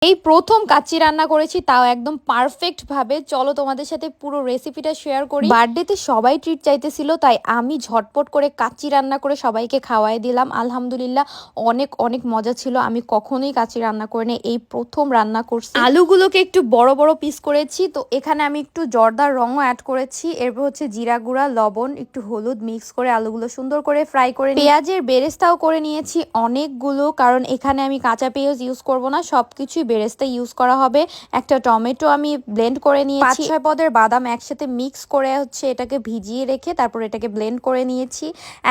এই প্রথম কাচ্চি রান্না করেছি, তাও একদম পারফেক্ট ভাবে। চলো তোমাদের সাথে পুরো রেসিপিটা শেয়ার করি। বার্থডেতে সবাই ট্রিট চাইতেছিল, তাই আমি ঝটপট করে কাচ্চি রান্না করে সবাইকে খাওয়াই দিলাম। আলহামদুলিল্লাহ অনেক অনেক মজা ছিল। আমি কখনোই কাচ্চি রান্না করিনি, এই প্রথম রান্না করছি। আলুগুলোকে একটু বড় বড় পিস করেছি। তো এখানে আমি একটু জর্দার রঙও অ্যাড করেছি। এরপর হচ্ছে জিরা গুঁড়া, লবণ, একটু হলুদ মিক্স করে আলুগুলো সুন্দর করে ফ্রাই করে পেঁয়াজের বেরেস্তাও করে নিয়েছি অনেকগুলো, কারণ এখানে আমি কাঁচা পেঁয়াজ ইউজ করব না, সবকিছুই বেরেস্তা ইউজ করা হবে। একটা টমেটো আমি ব্লেন্ড করে নিয়েছি। 5-6 পদের বাদাম একসাথে মিক্স করে হচ্ছে এটাকে ভিজিয়ে রেখে তারপর এটাকে ব্লেন্ড করে নিয়েছি।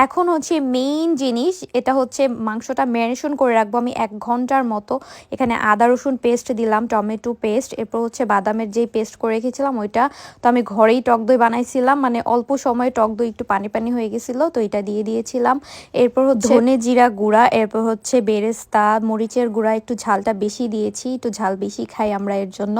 এখন হচ্ছে মেইন জিনিস, এটা হচ্ছে মাংসটা ম্যারিনেশন করে রাখবো আমি 1 ঘন্টার মতো। এখানে আদা রসুন পেস্ট দিলাম, টমেটো পেস্ট, এরপর হচ্ছে বাদামের যেই পেস্ট করে রেখেছিলাম ওইটা। তো আমি ঘরেই টক দই বানাইছিলাম, মানে অল্প সময়ে টক দই একটু পানি পানি হয়ে গেছিলো, তো এটা দিয়ে দিয়েছিলাম। এরপর হচ্ছে ধনে জিরা গুঁড়া, এরপর হচ্ছে বেরেস্তা, মরিচের গুঁড়া, একটু ঝালটা বেশি দিয়েছি, একটু ঝাল বেশি খাই আমরা এর জন্য।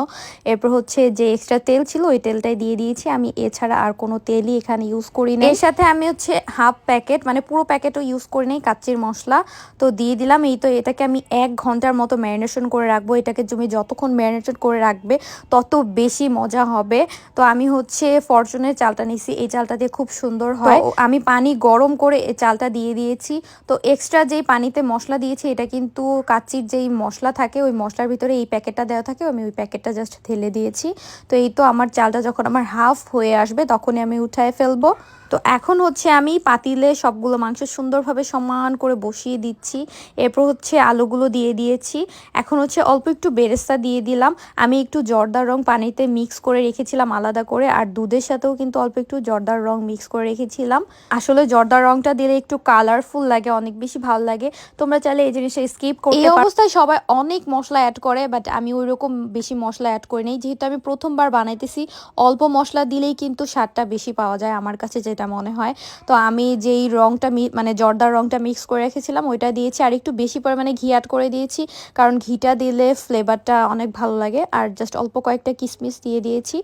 এরপর হচ্ছে যে এক্সট্রা তেল ছিল ওই তেলটাই দিয়ে দিয়েছি আমি, এছাড়া আর কোনো তেলই এখানে ইউজ করি না। এর সাথে আমি হচ্ছে হাফ প্যাকেট, মানে পুরো প্যাকেটও ইউজ করি নাই, কাচ্চির মশলা তো দিয়ে দিলাম। এই তো এটাকে আমি 1 ঘন্টার মতো ম্যারিনেশন করে রাখবো। এটাকে তুমি যতক্ষণ ম্যারিনেশন করে রাখবে তত বেশি মজা হবে। তো আমি হচ্ছে ফরচুনের চালটা নিছি, এই চালটা দিয়ে খুব সুন্দর হয়। আমি পানি গরম করে এই চালটা দিয়ে দিয়েছি। তো এক্সট্রা যেই পানিতে মশলা দিয়েছি এটা কিন্তু কাচ্চির যেই মশলা থাকে ওই মশলার ভিতরে এই প্যাকেটটা দেওয়া থাকে, আমি ওই প্যাকেটটা জাস্ট ঢেলে দিয়েছি। তো এই তো আমার চালটা যখন আমার হাফ হয়ে আসবে তখনই আমি উঠায় ফেলবো। তো এখন হচ্ছে আমি পাতিলে সবগুলো মাংস সুন্দরভাবে সমান করে বসিয়ে দিচ্ছি। এরপর হচ্ছে আলুগুলো দিয়ে দিয়েছি। এখন হচ্ছে অল্প একটু বেরেস্তা দিয়ে দিলাম। আমি একটু জর্দার রং পানিতে মিক্স করে রেখেছিলাম আলাদা করে, আর দুধের সাথেও কিন্তু অল্প একটু জর্দার রং মিক্স করে রেখেছিলাম। আসলে জর্দার রংটা দিলে একটু কালারফুল লাগে, অনেক বেশি ভালো লাগে। তোমরা চাইলে এই জিনিসটা স্কিপ করতে পারো। এই অবস্থায় সবাই অনেক মশলা অ্যাড করে, বাট আমি ওইরকম বেশি মশলা অ্যাড করি নাই, যেহেতু আমি প্রথমবার বানাইতেছি। অল্প মশলা দিলেই কিন্তু স্বাদটা বেশি পাওয়া যায় আমার কাছে যেটা মনে হয়। তো আমি যেই রংটা মানে জর্দার রংটা মিক্স করে রেখেছিলাম ওইটা দিয়েছি, আর একটু বেশি পরিমাণে ঘি অ্যাড করে দিয়েছি, কারণ ঘিটা দিলে ফ্লেভারটা অনেক ভালো লাগে। আর জাস্ট অল্প কয়েকটা কিশমিশ দিয়ে দিয়েছি।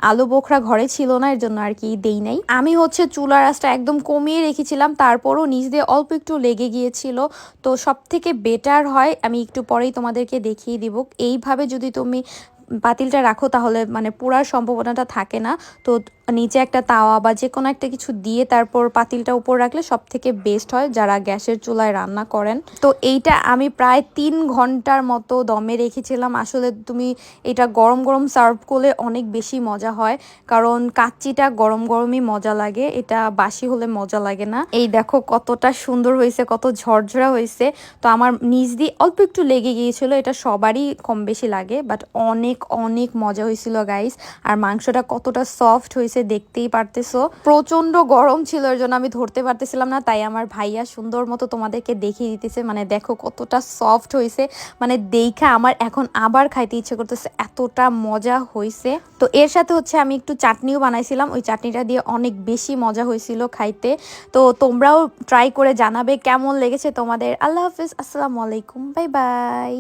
আলু বোখরা ঘরে ছিল না, এর জন্য আর কি দেই নাই। আমি হচ্ছে চুলার আঁচটা একদম কমিয়ে রেখেছিলাম, তারপরও নিচ দিয়ে অল্প একটু লেগে গিয়েছিল। তো সব থেকে বেটার হয়, আমি একটু পরেই তোমাদেরকে দেখিয়ে দিব, এইভাবে যদি তুমি পাতিলটা রাখো তাহলে মানে পোড়ার সম্ভাবনাটা থাকে না। তো নিচে একটা তাওয়া বা যে কোনো একটা কিছু দিয়ে তারপর পাতিলটা উপর রাখলে সব থেকে বেস্ট হয় যারা গ্যাসের চুলায় রান্না করেন। তো এইটা আমি প্রায় 3 ঘন্টার মতো দমে রেখেছিলাম। আসলে তুমি এটা গরম গরম সার্ভ করলে অনেক বেশি মজা হয়, কারণ কাচ্চিটা গরম গরমই মজা লাগে, এটা বাসি হলে মজা লাগে না। এই দেখো কতটা সুন্দর হয়েছে, কত ঝরঝরা হয়েছে। তো আমার নিচ দিয়ে অল্প একটু লেগে গিয়েছিল, এটা সবারই কম বেশি লাগে, বাট অনেক অনেক মজা হয়েছিল গাইস। আর মাংসটা কতটা সফট হয়েছে দেখতেই পারতেছো। প্রচন্ড গরম ছিল, এর জন্য আমি ধরতে পারতেছিলাম না, তাই আমার ভাইয়া সুন্দর মতো তোমাদেরকে দেখিয়ে দিতেছে। মানে দেখো কতটা সফট হয়েছে, মানে দেখা আমার এখন আবার খাইতে ইচ্ছে করতেছে, এতটা মজা হয়েছে। তো এর সাথে হচ্ছে আমি একটু চাটনিও বানাইছিলাম, ওই চাটনিটা দিয়ে অনেক বেশি মজা হয়েছিল খাইতে। তো তোমরাও ট্রাই করে জানাবে কেমন লেগেছে তোমাদের। আল্লাহ হাফিজ, আসসালামু আলাইকুম, বাই বাই।